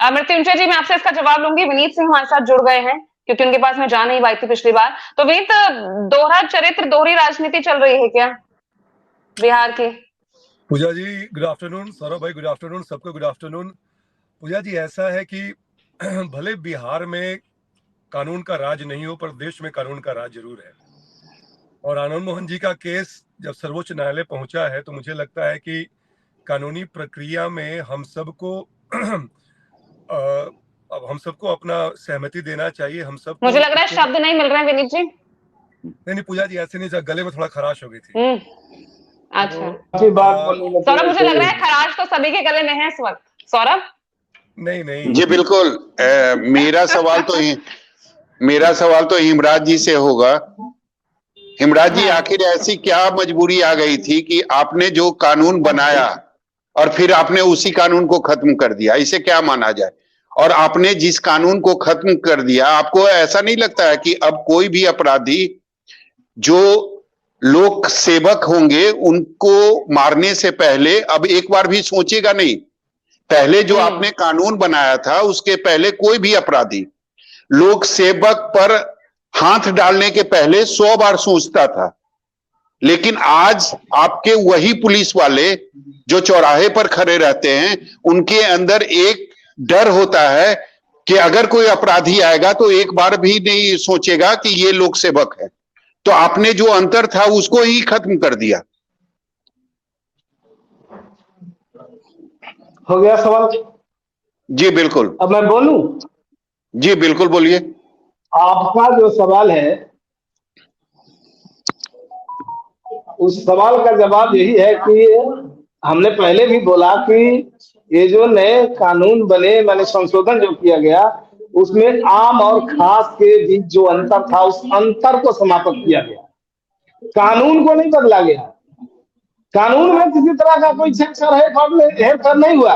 मृत्युंजय जी, मैं आपसे इसका जवाब लूंगी। विनीत सिंह हमारे साथ जुड़ गए हैं क्योंकि उनके पास मैं जा नहीं पाई थी पिछली बार। तो विनीत, दोहरा चरित्र, दोहरी राजनीति चल रही है क्या बिहार की? पूजा जी गुड आफ्टरनून, सौरभ भाई गुड आफ्टरनून, सबको गुड आफ्टरनून। पूजा जी, ऐसा है कि भले बिहार में कानून का राज नहीं हो, पर देश में कानून का राज जरूर है। और आनंद मोहन जी का केस जब सर्वोच्च न्यायालय पहुंचा है तो मुझे लगता है कि कानूनी प्रक्रिया में हम सबको अब हम सबको अपना सहमति देना चाहिए। हम सब, मुझे लग रहा है शब्द नहीं मिल रहे हैं विनीत जी। नहीं पूजा जी, ऐसे नहीं, गले में थोड़ा खराश हो गई थी। अच्छा, सौरभ, मुझे लग रहा है खराश तो सभी के गले में है इस वक्त। सौरभ? नहीं जी बिल्कुल। मेरा सवाल तो हिमराज जी से होगा। हिमराज जी, आखिर ऐसी क्या मजबूरी आ गई थी कि आपने जो कानून बनाया और फिर आपने उसी कानून को खत्म कर दिया? इसे क्या माना जाए? और आपने जिस कानून को खत्म कर दिया, आपको ऐसा नहीं लगता है कि अब कोई भी अपराधी जो लोक सेवक होंगे उनको मारने से पहले अब एक बार भी सोचेगा नहीं? पहले जो आपने कानून बनाया था उसके पहले कोई भी अपराधी लोक सेवक पर हाथ डालने के पहले 100 बार सोचता था। लेकिन आज आपके वही पुलिस वाले जो चौराहे पर खड़े रहते हैं, उनके अंदर एक डर होता है कि अगर कोई अपराधी आएगा तो एक बार भी नहीं सोचेगा कि ये लोक सेवक है। तो आपने जो अंतर था उसको ही खत्म कर दिया। हो गया सवाल? जी बिल्कुल। अब मैं बोलूं? जी बिल्कुल, बोलिए। आपका जो सवाल है उस सवाल का जवाब यही है कि हमने पहले भी बोला कि ये जो नए कानून बने, मैंने संशोधन जो किया गया, उसमें आम और खास के बीच जो अंतर था उस अंतर को समाप्त किया गया। कानून को नहीं बदला गया। कानून में किसी तरह का कोई हेरफेर नहीं हुआ।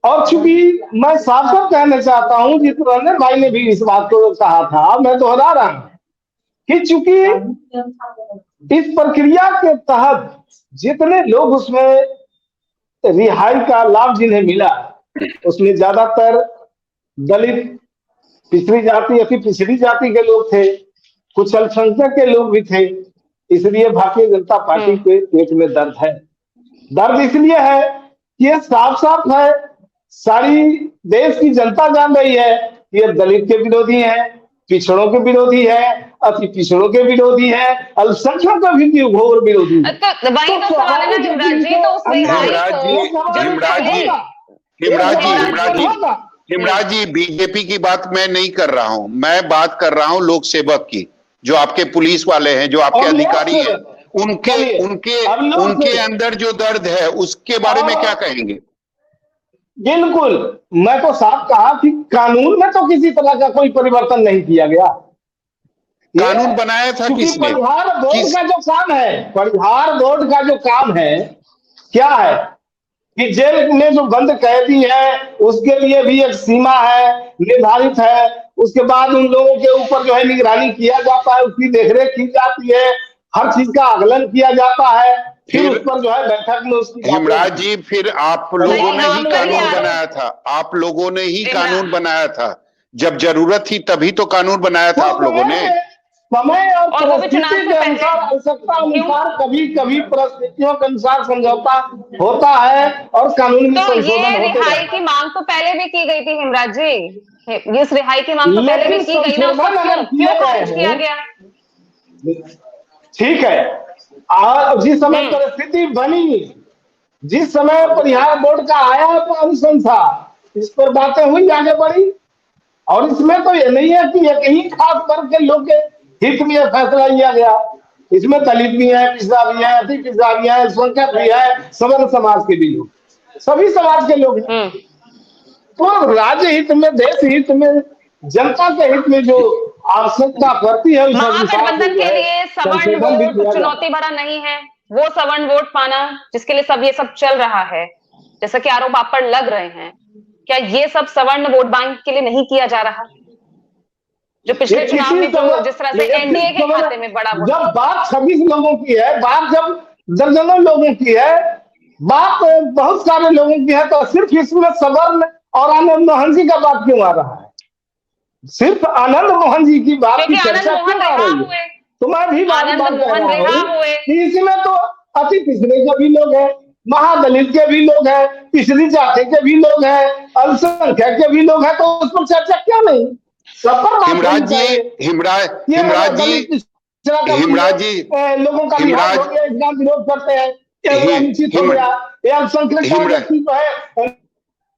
और चूंकि मैं साफ साफ कहना चाहता हूं, जिस रंजन भाई ने भी इस बात को कहा था, मैं दोहरा रहा हूं कि चूंकि इस प्रक्रिया के तहत जितने लोग उसमें रिहाई का लाभ जिन्हें मिला, उसमें ज्यादातर दलित, पिछड़ी जाति या फिर पिछड़ी जाति के लोग थे, कुछ अल्पसंख्यक के लोग भी थे। इसलिए भारतीय जनता पार्टी के पेट में दर्द है। दर्द इसलिए है कि ये साफ साफ है, सारी देश की जनता जान रही है कि ये दलित के विरोधी है, पिछड़ों के विरोधी है, अति पिछड़ों के विरोधी है, अल्पसंख्यक का भी घोर विरोधी है। हिमराज जी, बीजेपी की बात मैं नहीं कर रहा हूं, मैं बात कर रहा हूं लोक सेवक की, जो आपके पुलिस वाले हैं, जो आपके अधिकारी हैं, उनके अंदर जो दर्द है उसके बारे में क्या कहेंगे? बिल्कुल, मैं तो साफ कहा कि कानून में तो किसी तरह का कोई परिवर्तन नहीं किया गया। कानून बनाया था किसने? परिहार बोर्ड का जो काम है, परिहार बोर्ड का जो काम है क्या है कि जेल में जो बंद कैदी है उसके लिए भी एक सीमा है, निर्धारित है। उसके बाद उन लोगों के ऊपर जो है निगरानी किया जाता है, उसकी देखरेख की जाती है, हर चीज का आकलन किया जाता है, फिर उस पर जो है बैठक में उसकी। हिमराज जी, फिर आप लोगों ने ही कानून बनाया था, आप लोगों ने ही कानून बनाया था। जब जरूरत थी तभी तो कानून बनाया था आप लोगों ने। समय और परिस्थिति के अनुसार, आवश्यकता अनुसार, कभी कभी परिस्थितियों के अनुसार समझौता होता है और कानून में संशोधन होते हैं। रिहाई की मांग तो पहले भी की गई थी हिमराज जी, इस रिहाई की मांग तो पहले भी की गई ना, क्यों खारिज किया गया? ठीक है, और जिस समय परिस्थिति बनी, जिस समय परिहार बोर्ड का आया तो अनुशंसा, इस पर बातें हुई, आगे बढ़ी। और इसमें तो ये नहीं है कि एक ही खास वर्ग के लोग के हित में यह फैसला लिया गया। इसमें दलित भी है, पिछड़ा भी है, अति पिछड़ा भी है, अल्पसंख्यक भी है, सवर्ण समाज के भी लोग, सभी समाज के लोग हैं। तो राज्य हित में, देश हित में, जनता के हित में जो आवश्यकता पड़ती है, महागठबंधन के लिए सवर्ण वोट चुनौती भरा नहीं है? वो सवर्ण वोट पाना जिसके लिए सब ये सब चल रहा है, जैसा कि आरोप आप पर लग रहे हैं, क्या ये सब सवर्ण वोट बैंक के लिए नहीं किया जा रहा? जो पिछले चुनाव में जो जिस तरह से एनडीए के खाते में बड़ा, जब बात 26 लोगों की है, बात जब दर्जनों लोगों की है, बात बहुत सारे लोगों की है, तो सिर्फ इसमें सवर्ण और आनंद मोहन जी का बात क्यों आ रहा है? सिर्फ आनंद मोहन जी की बात की क्योंकि आनंद चर्चा मोहन क्यों आ रिहा रही है? हुए, तो मैं भी बात आनंद कह मोहन रहा रिहा हूँ हुए। कि इसमें तो अति पिछड़े के भी लोग हैं, महादलित के भी लोग हैं, पिछड़ी जाति के भी लोग हैं, अल्पसंख्यक के भी लोग हैं, तो उस पर चर्चा क्यों नहीं? सब पर बात हिमराज होनी जी, चाहिए। हिमराज जी, हिमराज जी, लोगों का लिहाज हो गया, इसका विरोध करते हैं, ये अनुचित हो गया, ये अल्पसंख्यक का व्यक्ति जो है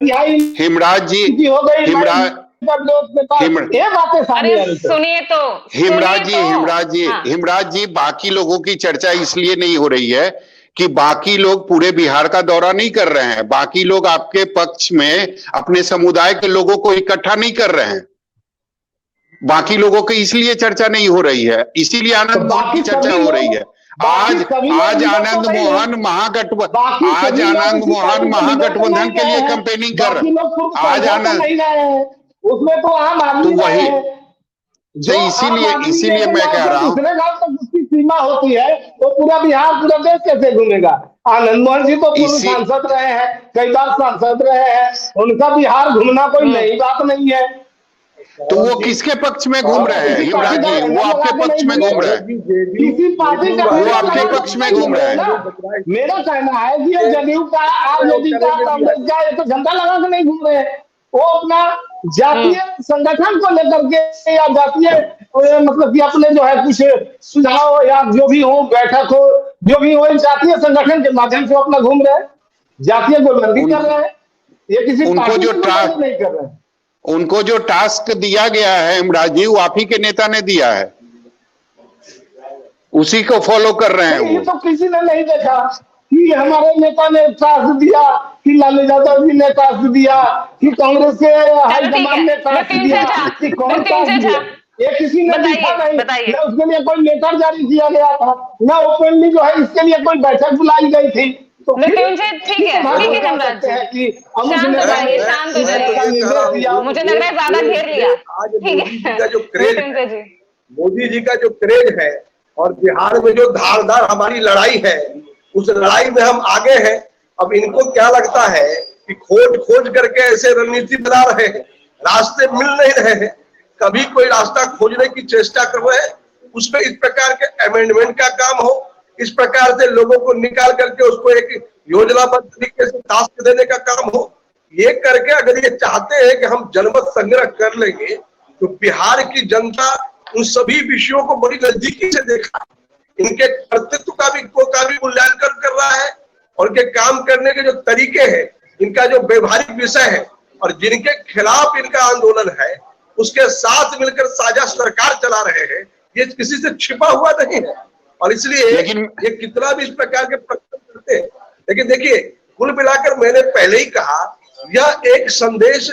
रिहाई हिमराज जी, की हो गई, हिमराज ये बातें सामने अरे आनी चाहिए। सुनिए तो, हिमराज जी, हिमराज जी, हाँ। हिमराज जी, बाकी लोगों की चर्चा इसलिए नहीं हो रही है कि बाकी लोग पूरे बिहार का दौरा नहीं कर रहे हैं, बाकी लोग आपके पक्ष में अपने समुदाय के लोगों को इकट्ठा नहीं कर रहे हैं, बाकी लोगों की इसलिए चर्चा नहीं हो रही है, इसीलिए आनंद मोहन की चर्चा हो रही है। आज आनंद मोहन महागठबंधन के लिए कैंपेनिंग कर रहे हैं। आज आनंद, उसमें तो आम आदमी वही, जो इसीलिए मैं कह रहा हूँ, दूसरे गांव तक उसकी सीमा होती है, तो पूरा बिहार पूरा देश कैसे घूमेगा? आनंद मोहन जी तो पूर्व सांसद रहे हैं, कई बार सांसद रहे हैं, उनका बिहार घूमना कोई नई बात नहीं है। तो वो किसके पक्ष में घूम रहे हैं हिमराज जी? वो आपके पक्ष में घूम रहे हैं, किसी पार्टी का वो आपके पक्ष में घूम रहे हैं। मेरा कहना है कि ये जदयू का, आरजेडी का, कांग्रेस का, ये तो झंडा लगा के नहीं घूम रहे हैं, वो अपना जातीय संगठन को लेकर के या जातीय मतलब कि अपने जो है कुछ सुझाव या जो भी हो, बैठक हो, जो भी हो, जातीय संगठन के माध्यम से अपना घूम रहे हैं, जातीय गोलबंदी कर रहे हैं। ये किसी उनको जो नहीं कर रहे हैं। उनको जो टास्क दिया गया है हिमराज जी, वो आप ही के नेता ने दिया है, उसी को फॉलो कर रहे हैं। ये तो किसी ने नहीं देखा कि हमारे नेता ने टास्क दिया, कि लालू यादव जी ने टास्क दिया, कि कांग्रेस के हाईकमान ने टास्क दिया, कि कौन टास्क दिया, ये किसी ने लिखा नहीं। न उसके लिए कोई लेटर जारी किया गया था, न ओपनली जो है इसके लिए कोई बैठक बुलाई गई थी। तो मृत्युंजय ठीक है हिमराज जी, शांत हो जाइए, शांत हो जाइए, मुझे लग रहा है ज्यादा घेर लिया। ठीक है जो क्रेज है, मोदी जी का जो क्रेज है और बिहार में जो धारदार हमारी लड़ाई है, उस लड़ाई में हम आगे हैं। अब इनको क्या लगता है कि खोज करके ऐसे रणनीति बना रहे हैं, रास्ते मिल नहीं रहे हैं, कभी कोई रास्ता खोजने की चेष्टा कर रहे हैं, उसमें इस प्रकार के अमेंडमेंट का काम हो, इस प्रकार से लोगों को निकाल करके उसको एक योजनाबद्ध तरीके से टास्क देने का काम हो। ये करके अगर ये चाहते हैं कि हम जनमत संग्रह कर लेंगे, तो बिहार की जनता उन सभी विषयों को बड़ी नजदीकी से देखा, इनके कर्तृत्व का भी मूल्यांकन कर रहा है, और इनके काम करने के जो तरीके हैं, इनका जो व्यवहारिक विषय है, और जिनके खिलाफ इनका आंदोलन है, उसके साथ मिलकर साझा सरकार चला रहे हैं। ये किसी से छिपा हुआ नहीं है, और इसलिए ये कितना भी इस प्रकार के प्रकरण करते हैं। लेकिन देखिए, कुल मिलाकर मैंने पहले ही कहा, यह एक संदेश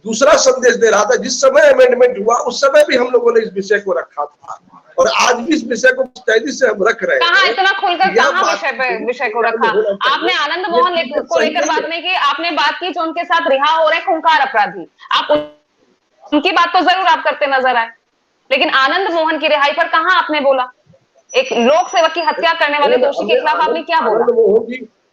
दूसरा संदेश दे रहा था। जिस समय अमेंडमेंट हुआ उस समय भी हम लोगों ने इस विषय को रखा था, और आज भी इस विषय को मुस्तैदी से हम रख रहे हैं। कहाँ इतना खुलकर कहाँ विषय को रखा? आपने आनंद मोहन को लेकर बात नहीं की, आपने बात की जो उनके साथ रिहा हो रहे खूंखार अपराधी, आप उनकी बात तो जरूर आप करते नजर आए, लेकिन आनंद मोहन की रिहाई पर कहाँ आपने बोला? एक लोक सेवक की हत्या करने वाले दोषी के खिलाफ आपने क्या बोला?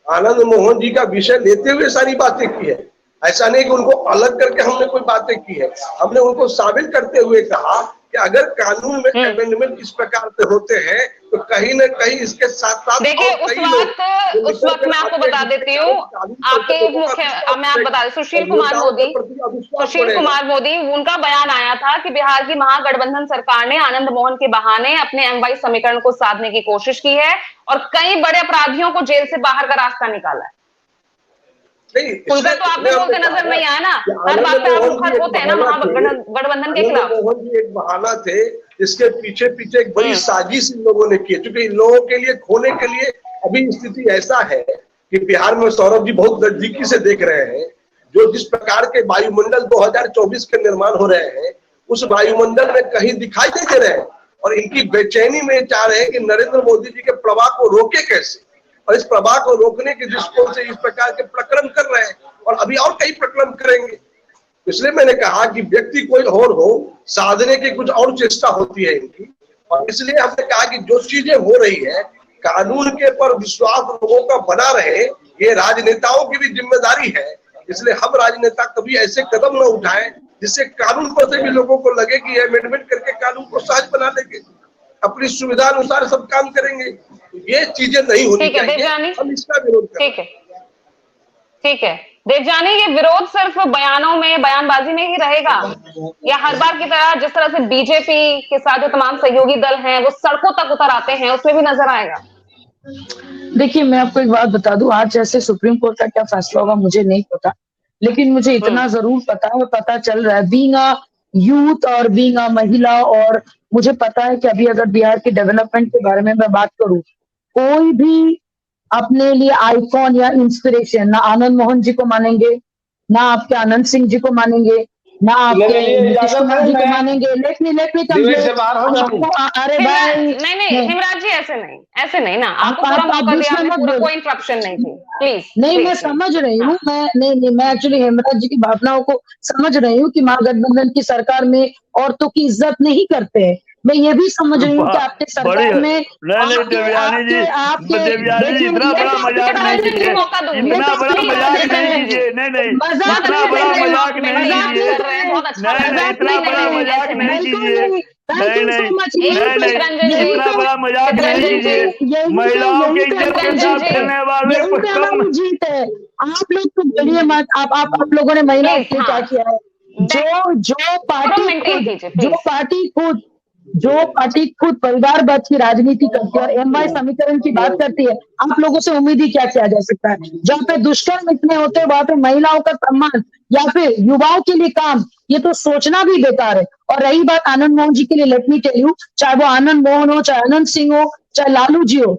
आनंद मोहन जी का विषय लेते हुए सारी बातें की है, ऐसा नहीं कि उनको अलग करके हमने कोई बातें की है। हमने उनको शामिल करते हुए कहा कि अगर कानून में अमेंडमेंट इस प्रकार से होते हैं, तो कहीं न कहीं इसके साथ साथ देखिए उस वक्त मैं आपको बता देती हूँ, आपके मैं आप बता सुशील कुमार मोदी उनका बयान आया था कि बिहार की महागठबंधन सरकार ने आनंद मोहन के बहाने अपने अंग समीकरण को साधने की कोशिश की है और कई बड़े अपराधियों को जेल से बाहर का रास्ता निकाला है। खुलकर तो आपने बोलते नजर नहीं आया ना, हर बात पे आप मुखर होते हैं ना महागठबंधन के खिलाफ। मोहन जी एक बहाना थे, इसके पीछे एक बड़ी साजिश इन लोगों ने की है, क्योंकि इन लोगों के लिए खोने के लिए अभी स्थिति ऐसा है कि बिहार में सौरभ जी बहुत नजदीकी से देख रहे हैं, जो जिस प्रकार के वायुमंडल 2024 के निर्माण हो रहे हैं, उस वायुमंडल में कहीं दिखाई नहीं दे रहे हैं, और इनकी बेचैनी में चाह रहे हैं कि नरेंद्र मोदी जी के प्रवाह को रोके कैसे, और इस प्रवाह को रोकने के दृष्टिकोण से इस प्रकार के प्रकरण कर रहे हैं, और अभी और कई प्रकरण करेंगे। इसलिए मैंने कहा कि व्यक्ति कोई और हो, साधने की कुछ और चेष्टा होती है इनकी, और इसलिए हमने कहा कि जो चीजें हो रही है, कानून के पर विश्वास लोगों का बना रहे, ये राजनेताओं की भी जिम्मेदारी है इसलिए हम राजनेता कभी ऐसे कदम न उठाएं जिससे कानून पर से भी लोगों को लगे कि अमेंडमेंट करके कानून को सहज बना देंगे, अपनी सुविधा अनुसार सब काम करेंगे। ये चीजें नहीं होनी चाहिए, हम इसका विरोध करें। ठीक है देवजानी, ये विरोध सिर्फ बयानों में, बयानबाजी में ही रहेगा या हर बार की तरह जिस तरह से बीजेपी के साथ जो तमाम सहयोगी दल हैं वो सड़कों तक उतर आते हैं उसमें भी नजर आएगा? देखिए, मैं आपको एक बात बता दूं, आज जैसे सुप्रीम कोर्ट का क्या फैसला होगा मुझे नहीं पता, लेकिन मुझे इतना जरूर पता चल रहा है, बीइंग अ यूथ और बीइंग अ महिला, और मुझे पता है कि अभी अगर बिहार के डेवलपमेंट के बारे में मैं बात करूं, कोई भी अपने लिए आइकॉन या इंस्पिरेशन ना आनंद मोहन जी को मानेंगे, ना आपके आनंद सिंह जी को मानेंगे, ना आपके नीतीश कुमार जी को मानेंगे। लेट मी अरे भाई नहीं हेमराज जी, ऐसे नहीं ना, आपको पूरा मौका दिया, पूरा कोई इंटरप्शन नहीं थी, प्लीज। नहीं, मैं समझ रही हूँ, मैं एक्चुअली हेमराज जी की भावनाओं को समझ रही हूँ कि महागठबंधन की सरकार में औरतों की इज्जत नहीं करते हैं। मैं ये भी समझ रही हूँ कि आपके सरकार में देवयानी जी इतना बड़ा मजाक नहीं कीजिए, इतना बड़ा मजाक नहीं कीजिए, नहीं इतना बड़ा मजाक नहीं कीजिए, इतना बड़ा मजाक नहीं कीजिए, नहीं इतना बड़ा मजाक नहीं कीजिए। महिलाओं की इज्जत के साथ खेलने वाले जीत है। आप लोग तो बोलिए मत, आप लोगों ने महिलाओं के क्या किया है? जो पार्टी खुद परिवारवाद की राजनीति करती है और एमवाई समीकरण की बात करती है, आप लोगों से उम्मीद ही क्या किया जा सकता है? जहाँ पे दुष्कर्म इतने होते हैं वहां पे महिलाओं का सम्मान या फिर युवाओं के लिए काम, ये तो सोचना भी बेकार है। और रही बात आनंद मोहन जी के लिए, लेट मी टेल यू, चाहे वो आनंद मोहन हो, चाहे आनंद सिंह हो, चाहे लालू जी हो,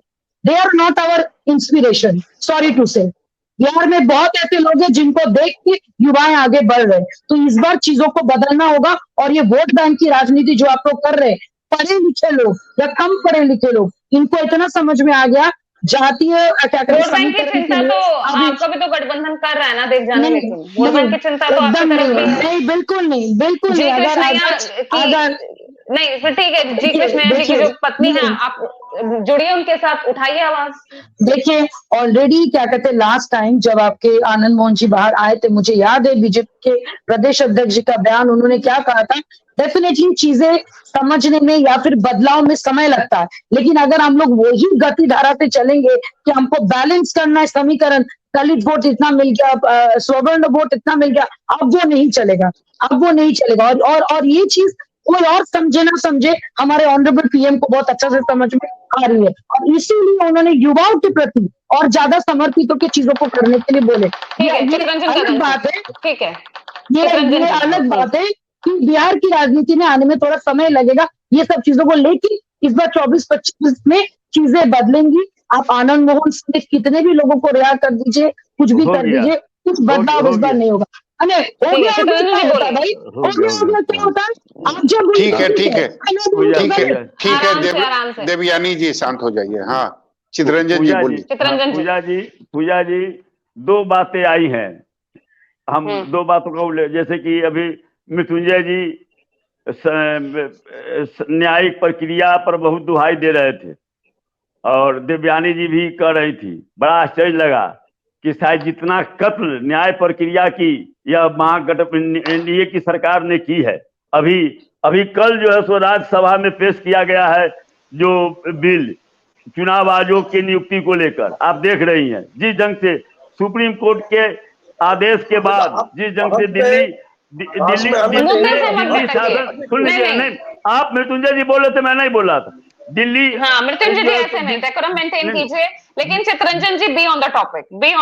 they are not our inspiration, sorry to say. Bihar में बहुत ऐसे लोग हैं जिनको देख के युवाएं आगे बढ़ रहे हैं, तो इस बार चीजों को बदलना होगा। और ये वोट बैंक की राजनीति जो आप लोग कर रहे हैं, पढ़े लिखे लोग या कम पढ़े लिखे लोग, इनको इतना समझ में आ गया जातीय वोट बैंक की चिंता तो आपका भी तो गठबंधन कर रहा है ना देवजानी, लेकिन वोट बैंक की चिंता तो आपकी तरफ भी है। नहीं, बिल्कुल नहीं, बिल्कुल नहीं। नहीं फिर ठीक है, जी कृष्णैया जी की जो पत्नी है, आप जुड़िए उनके साथ, उठाइए आवाज। देखिए, ऑलरेडी क्या कहते हैं, लास्ट टाइम जब आपके आनंद मोहन जी बाहर आए थे, मुझे याद है बीजेपी के प्रदेश अध्यक्ष जी का बयान, उन्होंने क्या कहा था, डेफिनेटली चीजें समझने में या फिर बदलाव में समय लगता है, लेकिन अगर हम लोग वही गति धारा से चलेंगे कि हमको बैलेंस करना है समीकरण, दलित वोट इतना मिल गया, स्वर्ण वोट इतना मिल गया, अब वो नहीं चलेगा। और ये चीज कोई और समझे ना समझे, हमारे ऑनरेबल पीएम को बहुत अच्छा से समझ में आ रही है, और इसीलिए उन्होंने युवाओं के प्रति और ज्यादा समर्पितों की चीजों को करने के लिए बोले। ये अलग बात है, ठीक है, ये अलग बात है कि बिहार की राजनीति में आने में थोड़ा समय लगेगा ये सब चीजों को, लेकिन इस बार 24-25 में चीजें बदलेंगी। आप आनंद मोहन से कितने भी लोगों को रिहा कर दीजिए, कुछ भी कर दीजिए, कुछ बदलाव इस बार नहीं होगा। ठीक है देवयानी जी, शांत हो जाइए। हाँ, चितरंजन जी बोलिए। पूजा जी, दो बातें आई हैं, हम दो बातों का जैसे कि अभी मृत्युंजय जी न्यायिक प्रक्रिया पर बहुत दुहाई दे रहे थे और देवयानी जी भी कह रही थी। बड़ा आश्चर्य लगा कि शायद जितना कत्ल न्याय प्रक्रिया की यह महागठबंधन एनडीए की सरकार ने की है, अभी कल जो है सो राज्यसभा में पेश किया गया है जो बिल चुनाव आयोग की नियुक्ति को लेकर, आप देख रही हैं जिस ढंग से सुप्रीम कोर्ट के आदेश के बाद, जिस ढंग से दिल्ली शासन, सुन लीजिए, नहीं आप मृत्युंजय जी बोल रहे थे, मैं नहीं बोल रहा था। दिल्ली, हाँ मृत्युंजय जी ऐसे नहीं, डेकोरम मेंटेन कीजिए, लेकिन Chittaranjan ji be on the topic, नहीं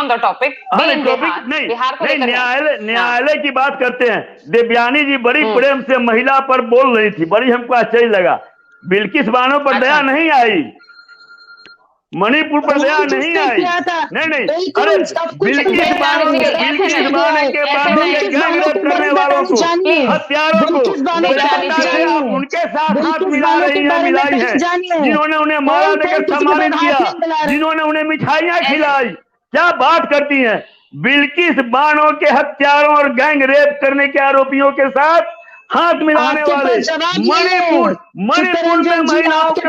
न्यायालय की बात करते हैं। देवयानी जी बड़ी प्रेम से महिला पर बोल रही थी, बड़ी हमको आश्चर्य लगा। बिल्किस बानो पर दया नहीं आई, मणिपुर पर दया नहीं आई, नहीं अरे बिल्किस बानो के करने वालों को, हत्यारों को उनके साथ हाथ मिलाई है, जिन्होंने उन्हें मारा देकर सम्मानित किया, जिन्होंने उन्हें मिठाइयां खिलाई। क्या बात करती हैं, बिल्किस बानो के हत्यारों और गैंग रेप करने के आरोपियों के साथ हाथ मिलाने वाले, मणिपुर में महिलाओं को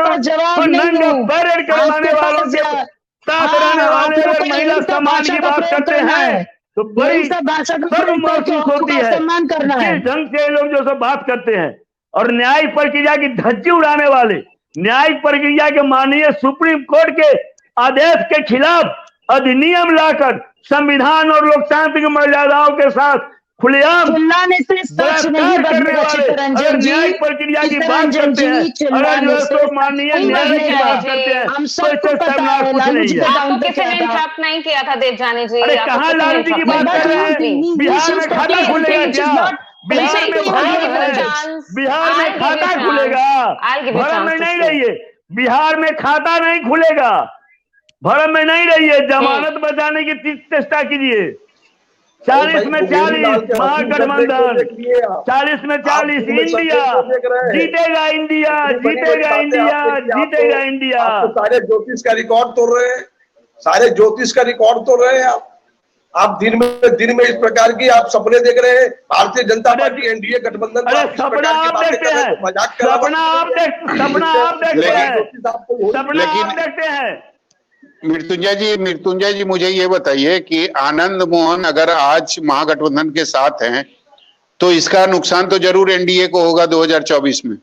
नंगा परेड करवाने वालों के साथ रहने वाले अगर महिला सम्मान की बात करते हैं तो बड़ी यही सब भाषा का शर्म प्रयोग करके महसूस होती उनका है। सम्मान करना है। किस ढंग से ये लोग जो सब बात करते हैं और न्यायिक प्रक्रिया की धज्जी उड़ाने वाले, न्यायिक प्रक्रिया के माननीय सुप्रीम कोर्ट के आदेश के खिलाफ अधिनियम लाकर संविधान और लोकतांत्रिक मर्यादाओं के साथ खुलेआम चिल्लाने से सच नहीं बदलेगा चित्तरंजन जी। न्यायिक प्रक्रिया की बात चित्तरंजन करते हैं, जी, चिल्लाने अगर से जो माननीय नहीं न्यायालय की बदलेगा। बात करते हैं हम तो सबको इससे पता शर्मनाक है कुछ लालू नहीं जी है। के आपको टाइम पे किसी क्या ने था। इंटरप्ट नहीं किया था देवजानी जी। अरे आपको कहाँ किसी ने लालू जी की interrupt बात नहीं कर किया। रहे हैं? Please. बिहार में खाता Please, खुलेगा please, क्या? बिहार में I'll खाता give you a है, chance. बिहार I'll में give you a खाता chance. खुलेगा। I'll give you a भरम chance में to नहीं speak. रहिए, बिहार में खाता नहीं खुलेगा, भरम में नहीं रहिए, जमानत बचाने की चेष्टा कीजिए। 40 में 40 महागठबंधन, 40 में 40 इंडिया, जीतेगा इंडिया, जीतेगा इंडिया, जीतेगा इंडिया। आपको सारे ज्योतिष का रिकॉर्ड तोड़ रहे हैं, सारे ज्योतिष का रिकॉर्ड तोड़ रहे हैं आप दिन में इस प्रकार की आप सपने देख रहे हैं। भारतीय जनता पार्टी एनडीए गठबंधन को अरे आप इस सपना प्रकार की आप बातें देखते कर रहे हैं, हैं तो मजाक कर रहे हैं। सपना आप देखते हैं, सपना आप देखते हैं। मृत्युंजय जी मुझे ये बताइए कि आनंद मोहन अगर आज महागठबंधन के साथ हैं तो इसका नुकसान तो जरूर एनडीए को होगा 2024 में।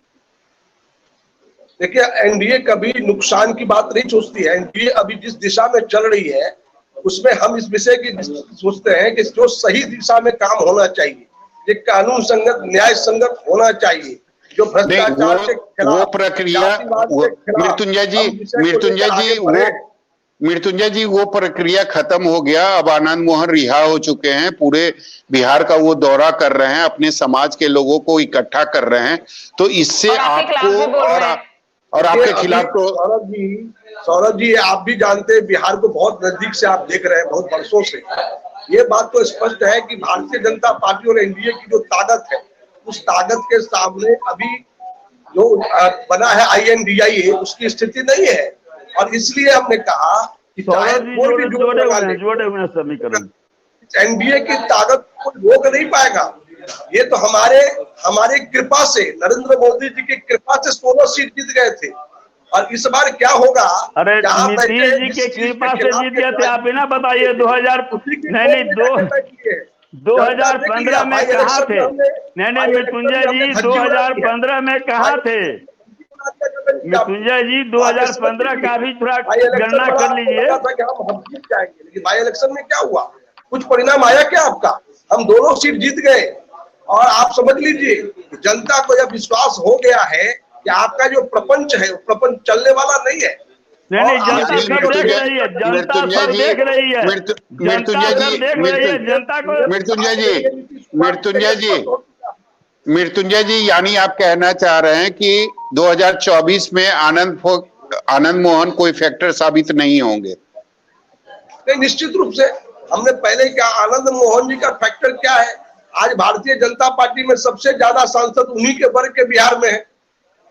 देखिए, एनडीए कभी नुकसान की बात नहीं सोचती है। एनडीए अभी जिस दिशा में चल रही है उसमें हम इस विषय की सोचते हैं कि जो सही दिशा में काम होना चाहिए, ये कानून संगत न्याय संगत होना चाहिए। जो भ्रष्टाचार के खिलाफ, वो प्रक्रिया मृत्युंजय जी वो प्रक्रिया खत्म हो गया। अब आनंद मोहन रिहा हो चुके हैं, पूरे बिहार का वो दौरा कर रहे हैं, अपने समाज के लोगों को इकट्ठा कर रहे हैं। तो इससे आपको और आपके खिलाफ तो सौरभ जी आप भी जानते हैं, बिहार को बहुत नजदीक से आप देख रहे हैं, बहुत वर्षों से। ये बात तो स्पष्ट है कि भारतीय जनता पार्टी और एनडीए की जो ताकत है, उस ताकत के सामने अभी जो बना है INDIA उसकी स्थिति नहीं है। और इसलिए हमने कहा कि जोड़े हुए समीकरण एनडीए की ताकत को रोक नहीं पाएगा। ये तो हमारे कृपा से, नरेंद्र मोदी जी की कृपा से 16 सीट जीत गए थे। और इस बार क्या होगा? अरे नीतीश जी के कृपा से जीत गए थे, आप बिना बताइए 2015 में कहाँ थे? नहीं मृत्युंजय जी 2015 में कहाँ थे? मृत्युंजय जी 2015 का भी थोड़ा गणना कर लीजिए। हम जीत जाएंगे, लेकिन बाई इलेक्शन में क्या हुआ? कुछ परिणाम आया क्या आपका? हम दोनों सीट जीत गए। और आप समझ लीजिए, जनता को यह विश्वास हो गया है कि आपका जो प्रपंच है वो प्रपंच चलने वाला नहीं है। नहीं जनता सब देख रही है, जनता सब देख रही है, जनता को। मृत्युंजय जी यानी आप कहना चाह रहे हैं कि 2024 में आनंद मोहन कोई फैक्टर साबित नहीं होंगे? नहीं, निश्चित रूप से। हमने पहले क्या, आनंद मोहन जी का फैक्टर क्या है? आज भारतीय जनता पार्टी में सबसे ज्यादा सांसद उन्हीं के वर्ग के बिहार में है।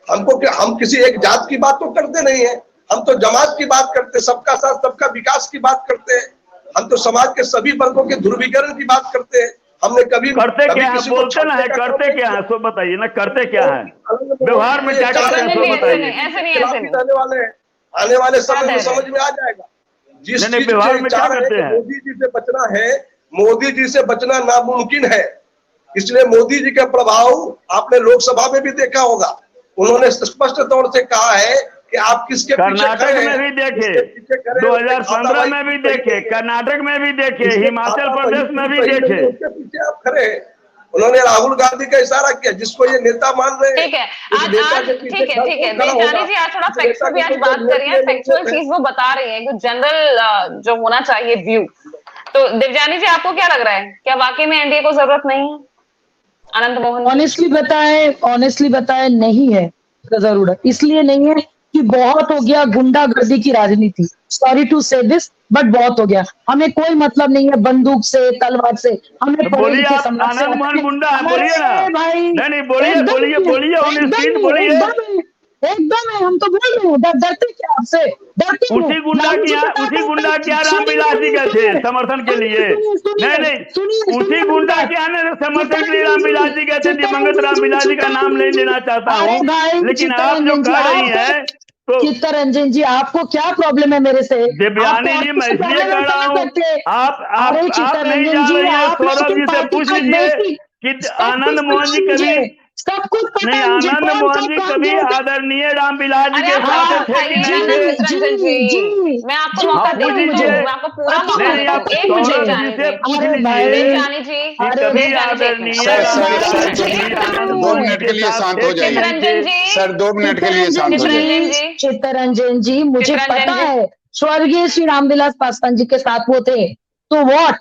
हम किसी एक जात की बात तो करते नहीं है, हम तो जमात की बात करते, सबका साथ सबका विकास की बात करते हैं। हम तो समाज के सभी वर्गों के ध्रुवीकरण की बात करते हैं। हमने कभी करते क्या है? बोलते ना है, करते क्या है? सो बताइए ना, करते क्या है? व्यवहार में क्या करते हैं? सो बताइए। आने वाले समय में समझ में आ जाएगा। जिस चीज व्यवहार में क्या करते हैं? मोदी जी से बचना है, मोदी जी से बचना नामुमकिन है। इसलिए मोदी जी का प्रभाव आपने लोकसभा में भी देखा होगा। उन्होंने स्पष्ट तौर से कहा है कि आप किसके कर्नाटक में भी देखे, 2015 में भी देखे, कर्नाटक में भी देखे, हिमाचल प्रदेश में भी देखे। उसके पीछे आप खड़े हैं। उन्होंने राहुल गांधी का इशारा किया, जिसको ये नेता मान रहे हैं। ठीक है, ठीक है देवजानी जी, आज थोड़ा फैक्ट्स पे भी आज बात करिए। फैक्चुअल चीज वो बता रही है, कुछ जनरल जो होना चाहिए व्यू। तो देवजानी जी, आपको क्या लग रहा है, क्या वाकई में एनडीए को जरूरत नहीं है आनंद मोहन? ऑनेस्टली बताए नहीं है जरूरत। इसलिए नहीं है कि बहुत हो गया गुंडागर्दी की राजनीति, सॉरी टू से दिस, बट बहुत हो गया। हमें कोई मतलब नहीं है बंदूक से, तलवार से। हमें बोलिए आप, आनंद मोहन गुंडा है, बोलिए ना भाई। नहीं बोलिए एकदम है। हम तो बोल रहे हैं, डरते क्या आपसे? डरते उसी गुंडा क्या रामविलास जी गए थे समर्थन के लिए? नहीं उसी गुंडा के आने समर्थन के लिए रामविलास जी गए थे। दिवंगत रामविलास जी का नाम नहीं लेना चाहता हूँ, लेकिन आप जो कह रही है उसको चित्तरंजन जी, आपको क्या प्रॉब्लम है मेरे से? देवयानी जी, मैं इसलिए कह रहा हूँ, आप नहीं जान रही है, सौरभ जी से पूछ लीजिए कि आनंद मोहन जी कभी सब कुछ पता नहीं, है मुझे, आनंद कौन मोहन सा जी काम कभी किया था? आदरणीय रामविलास जी अरे के आप साथ बात थे कि नहीं बताइए थे? चित्तरंजन जी, मैं आपको मौका दे रही हूँ, मैं आपको पूरा मौका नहीं, दे आप रही हूँ। एक मिनट सौरभ जी देवयानी से जी, पूछ अरे लीजिए देवयानी जी, कि अरे कभी देवयानी जी, एक मिनट। आदरणीय सर सर रामविलास सर जी कभी आनंद दो मोहन जी मिनट के के लिए साथ शांत थे हो कि जाइए। नहीं चित्तरंजन थे? जी, सर 2 मिनट के लिए शांत हो जाइए। चित्तरंजन जी, चित्तरंजन जी, मुझे चित्तरंजन पता जी। है स्वर्गीय श्री रामविलास पासवान जी के साथ वो थे, तो व्हाट,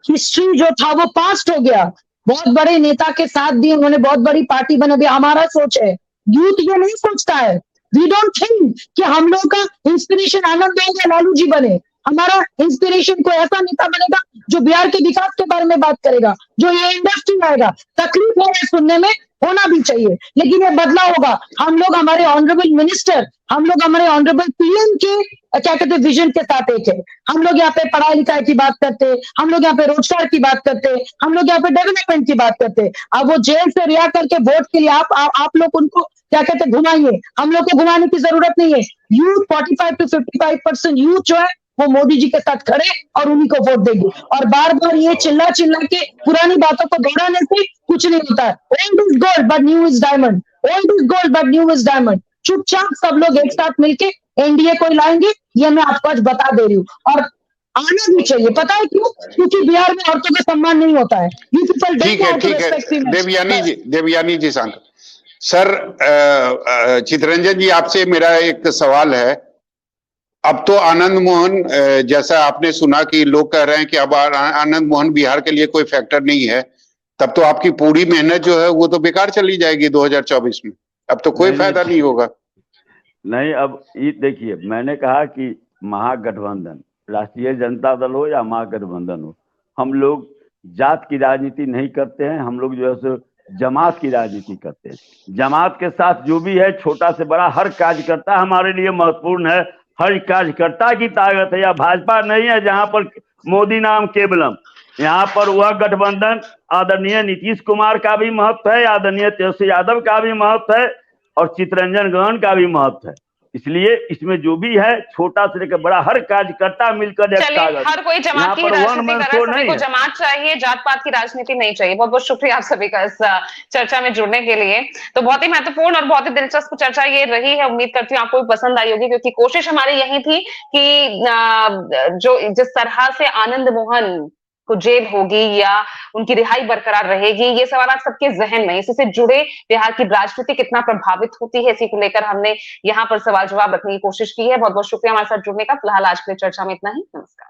हिस्ट्री जो था वो पास्ट हो गया। बहुत बड़े नेता के साथ भी उन्होंने बहुत बड़ी पार्टी बना दी। हमारा सोच है, यूथ ये नहीं सोचता है। वी डोंट थिंक कि हम लोग का इंस्पिरेशन आनंद मोहन या लालू जी बने। हमारा इंस्पिरेशन कोई ऐसा नेता बनेगा जो बिहार के विकास के बारे में बात करेगा, जो ये इंडस्ट्री लाएगा। तकलीफ हो रहा है सुनने में, होना भी चाहिए, लेकिन ये बदलाव होगा। हम लोग हमारे ऑनरेबल मिनिस्टर, हम लोग हमारे ऑनरेबल पीएम के क्या कहते हैं विजन के साथ एक है। हम लोग यहाँ पे पढ़ाई लिखाई की बात करते हैं, हम लोग यहाँ पे रोजगार की बात करते हैं, हम लोग यहाँ पे डेवलपमेंट की बात करते हैं। अब वो जेल से रिहा करके वोट के लिए आप लोग उनको क्या कहते हैं घुमाइए, हम लोग को घुमाने की जरूरत नहीं है। यूथ 45 to 55% यूथ जो है वो मोदी जी के साथ खड़े और उन्हीं को वोट देंगे। और बार बार ये चिल्ला चिल्ला के पुरानी बातों को दोहराने से कुछ नहीं होता है। Old is gold but new is diamond, old is gold but new is diamond. चुपचाप सब लोग एक साथ मिलके एनडीए को लाएंगे, ये मैं आपको आज बता दे रही हूँ। और आना भी चाहिए, पता है क्यों? क्योंकि बिहार में औरतों का सम्मान नहीं होता है। You people don't ठीक है know how to ठीक है, respect females. देवयानी जी शांत। सर चित्तरंजन जी, आपसे मेरा एक सवाल है। अब तो आनंद मोहन, जैसा आपने सुना कि लोग कह रहे हैं कि अब आनंद मोहन बिहार के लिए कोई फैक्टर नहीं है, तब तो आपकी पूरी मेहनत जो है वो तो बेकार चली जाएगी 2024 में। अब तो कोई फायदा नहीं होगा। नहीं, अब ये देखिए, मैंने कहा कि महागठबंधन, राष्ट्रीय जनता दल हो या महागठबंधन हो, हम लोग जात की राजनीति नहीं करते हैं। हम लोग जो है सो जमात की राजनीति करते हैं। जमात के साथ जो भी है, छोटा से बड़ा हर कार्यकर्ता हमारे लिए महत्वपूर्ण है। हर कार्यकर्ता की ताकत है। या भाजपा नहीं है जहां पर मोदी नाम केवलम, यहाँ पर वह गठबंधन आदरणीय नीतीश कुमार का भी महत्व है, आदरणीय तेजस्वी यादव का भी महत्व है और चित्तरंजन गहन का भी महत्व है। इसलिए इसमें जो भी है, छोटा से लेकर बड़ा हर कार्यकर्ता मिलकर एक चलिए, कागज, हर कोई जमात की राजनीति कर रहा है, सभी को जमात चाहिए, जात पात की राजनीति नहीं चाहिए। बहुत बहुत शुक्रिया आप सभी का इस चर्चा में जुड़ने के लिए। तो बहुत ही महत्वपूर्ण और बहुत ही दिलचस्प चर्चा ये रही है। उम्मीद करती हूँ आपको भी पसंद आई होगी, क्योंकि कोशिश हमारी यही थी कि जो जिस तरह से आनंद मोहन को जेल होगी या उनकी रिहाई बरकरार रहेगी, ये सवाल आप सबके जहन में, इसी से जुड़े बिहार की राजनीति कितना प्रभावित होती है, इसी को लेकर हमने यहाँ पर सवाल जवाब रखने की कोशिश की है। बहुत बहुत शुक्रिया हमारे साथ जुड़ने का। फिलहाल आज के लिए चर्चा में इतना ही। नमस्कार।